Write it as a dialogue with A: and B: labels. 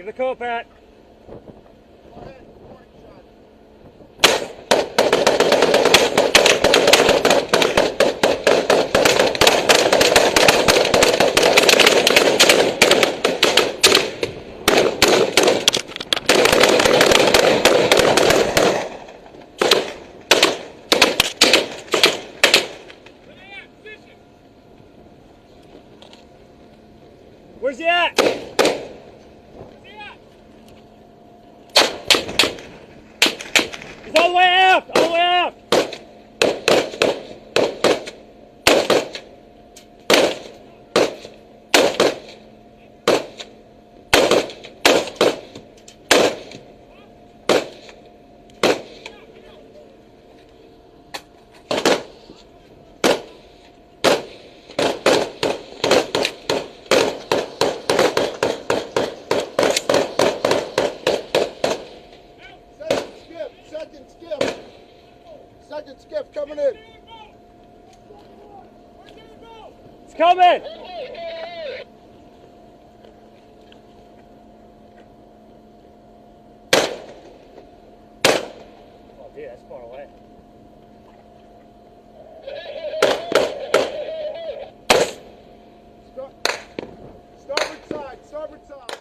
A: Give the call, Pat. Where's he at? He's all the way out! All the way out!
B: Second skiff coming in.
A: It's coming! Oh, dude, that's far away.